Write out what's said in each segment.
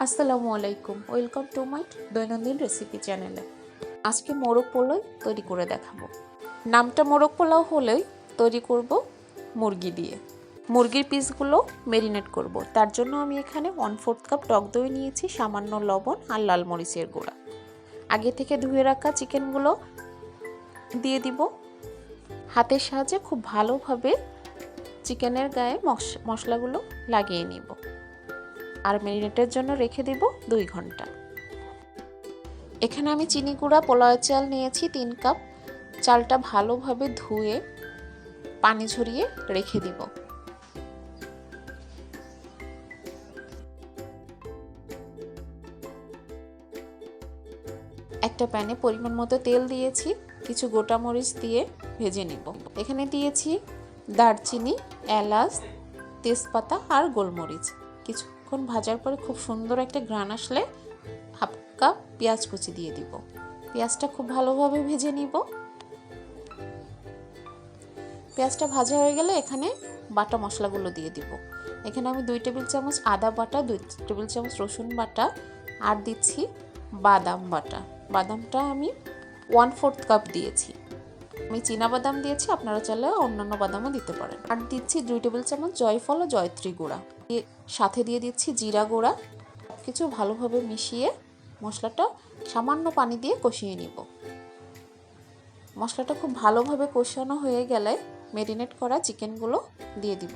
আসসালামু আলাইকুম, welcome to my দৈনন্দিন রেসিপি চ্যানেলে। আজকে মোরগ পোলাও তৈরি করে দেখাবো। নামটা মোরগ পোলাও হলেই তৈরি করব মুরগি দিয়ে। মুরগির পিসগুলো ম্যারিনেট করব। তার জন্য আমি এখানে 1/4 কাপ টক দই নিয়েছি, সামান্য লবণ আর লাল মরিচের গুঁড়া। আগে থেকে ধুয়ে রাখা চিকেনগুলো দিয়ে দিব। হাতের সাহায্যে খুব ভালোভাবে চিকেনের গায়ে মশলাগুলো লাগিয়ে নিব আর ম্যারিনেটের জন্য রেখে দিব 2 ঘন্টা। এখানে আমি চিনি গুঁড়া পোলাওয়ের চাল নিয়েছি 3 কাপ। চালটা ভালোভাবে ধুয়ে পানি ঝরিয়ে রেখে দিব। একটা প্যানে পরিমাণ মতো তেল দিয়েছি, কিছু গোটা মরিচ দিয়ে ভেজে নিব। এখানে দিয়েছি দারচিনি, এলাচ, তেজপাতা আর গোলমরিচ। কিছুক্ষণ ভাজার পরে খুব সুন্দর একটা ঘ্রাণ আসলে 1/2 কাপ পেঁয়াজ কুচি দিয়ে দিব। পেঁয়াজটা খুব ভালোভাবে ভেজে নিব। পেঁয়াজটা ভাজা হয়ে গেলে এখানে বাটা মশলাগুলো দিয়ে দিব। এখানে আমি 2 টেবিল চামচ আদা বাটা, 2 টেবিল চামচ রসুন বাটা আর দিচ্ছি বাদাম বাটা। বাদামটা আমি 1/4 কাপ দিয়েছি। আমি চীনা বাদাম দিয়েছি, আপনারা চাইলে অন্যান্য বাদামও দিতে পারেন। আর দিচ্ছি 2 টেবিল চামচ জয়ফল ও জয়ত্রী গুঁড়া, সাথে দিয়ে দিচ্ছি জিরা গুঁড়া। কিছু ভালোভাবে মিশিয়ে মশলাটা সামান্য পানি দিয়ে কষিয়ে নিব। মশলাটা খুব ভালোভাবে কষানো হয়ে গেলে ম্যারিনেট করা চিকেনগুলো দিয়ে দিব।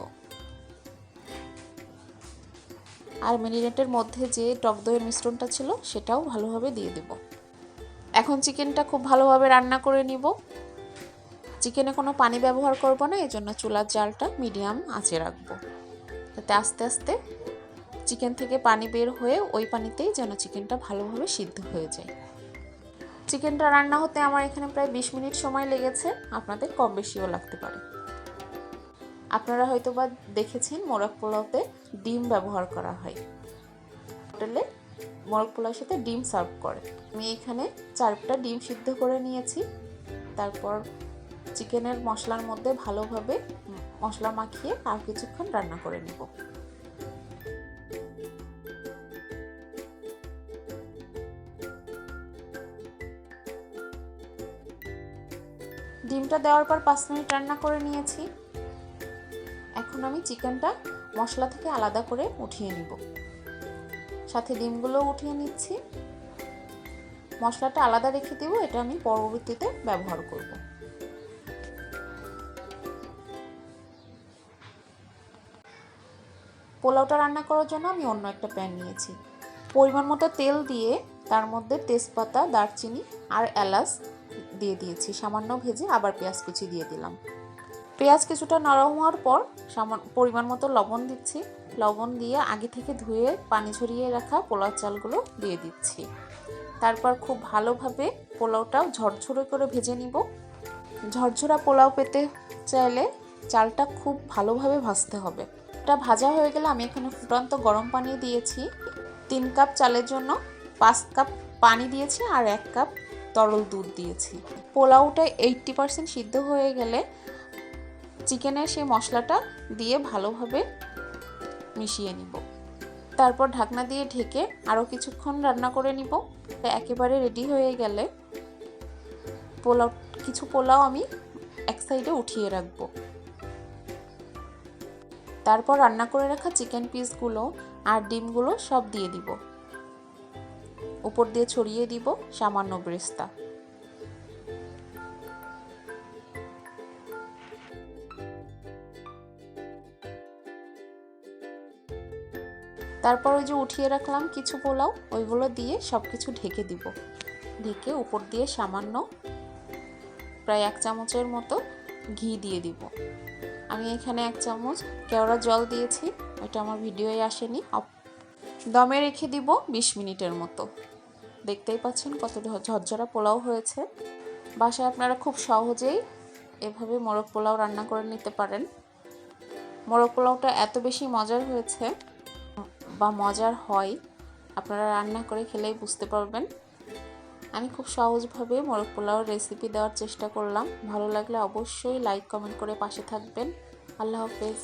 আর ম্যারিনেটের মধ্যে যে টক দইয়ের মিশ্রণটা ছিল সেটাও ভালোভাবে দিয়ে দেব। এখন চিকেনটা খুব ভালোভাবে রান্না করে নিব। চিকেনে কোনো পানি ব্যবহার করব না, এজন্য চুলার জালটা মিডিয়াম আঁচে রাখবো, যাতে আস্তে আস্তে চিকেন থেকে পানি বের হয়ে ওই পানিতেই যেন চিকেনটা ভালোভাবে সিদ্ধ হয়ে যায়। চিকেনটা রান্না হতে আমার এখানে প্রায় 20 মিনিট সময় লেগেছে, আপনাদের কম বেশিও লাগতে পারে। আপনারা হয়তো বা দেখেছেন মোরগ পোলাওতে ডিম ব্যবহার করা হয়। হোটেলে মোরগ পোলাওর সাথে ডিম সার্ভ করে। আমি এখানে 4টা ডিম সিদ্ধ করে নিয়েছি। তারপর চিকেনের মশলার মধ্যে ভালোভাবে মশলা মাখিয়ে আর কিছুক্ষণ রান্না করে নেব। ডিমটা দেওয়ার পর 5 মিনিট রান্না করে নিয়েছি। এখন আমি চিকেনটা মশলা থেকে আলাদা করে উঠিয়ে নিব। সাথে ডিমগুলো উঠিয়ে নিচ্ছি। মশলাটা আলাদা রেখে দেব, এটা আমি পরবর্তীতে ব্যবহার করব। পোলাওটা রান্না করার জন্য আমি অন্য একটা প্যান নিয়েছি। পরিমাণ মতো তেল দিয়ে তার মধ্যে তেজপাতা, দারচিনি আর এলাচ দিয়ে দিয়েছি। সামান্য ভেজে আবার পেঁয়াজ কুচি দিয়ে দিলাম। পেঁয়াজ কিছুটা নরম হওয়ার পর পরিমাণ মতো লবণ দিচ্ছি। লবণ দিয়ে আগে থেকে ধুয়ে পানি ঝরিয়ে রাখা পোলাও চালগুলো দিয়ে দিচ্ছি। তারপর খুব ভালোভাবে পোলাওটাও ঝরঝরে করে ভেজে নিব। ঝরঝরা পোলাও পেতে চাইলে চালটা খুব ভালোভাবে ভাজতে হবে। এটা ভাজা হয়ে গেলে আমি এখানে ফুটন্ত গরম পানি দিয়েছি। 3 কাপ চালের জন্য 5 কাপ পানি দিয়েছি আর 1 কাপ তরল দুধ দিয়েছি। পোলাওটা 80% সিদ্ধ হয়ে গেলে চিকেনের সেই মশলাটা দিয়ে ভালোভাবে মিশিয়ে নিব। তারপর ঢাকনা দিয়ে ঢেকে আরও কিছুক্ষণ রান্না করে নিব। একেবারে রেডি হয়ে গেলে কিছু পোলাও আমি এক সাইডে উঠিয়ে রাখবো। তারপর রান্না করে রাখা চিকেন পিসগুলো আর ডিমগুলো সব দিয়ে দিব। উপর দিয়ে ছড়িয়ে দিব সামান্য বেরেস্তা। তারপর ওই যে উঠিয়ে রাখলাম কিছু পোলাও, ওইগুলো দিয়ে সব কিছু ঢেকে দিব। ঢেকে উপর দিয়ে সামান্য প্রায় 1 চামচের মতো ঘি দিয়ে দিব। আমি এখানে 1 চামচ কেওড়া জল দিয়েছি, ওইটা আমার ভিডিওয়ে আসেনি। দমে রেখে দিব 20 মিনিটের মতো। দেখতেই পাচ্ছেন কত ঝরঝরা পোলাও হয়েছে। বাসায় আপনারা খুব সহজেই এভাবে মোরগ পোলাও রান্না করে নিতে পারেন। মোরগ পোলাওটা এত বেশি মজার হয়েছে বা মজার হয়, আপনারা রান্না করে খেলেই বুঝতে পারবেন। আমি খুব সহজভাবে মোরগ পোলাওর রেসিপি দেওয়ার চেষ্টা করলাম। ভালো লাগলে অবশ্যই লাইক কমেন্ট করে পাশে থাকবেন। আল্লাহ হাফেজ।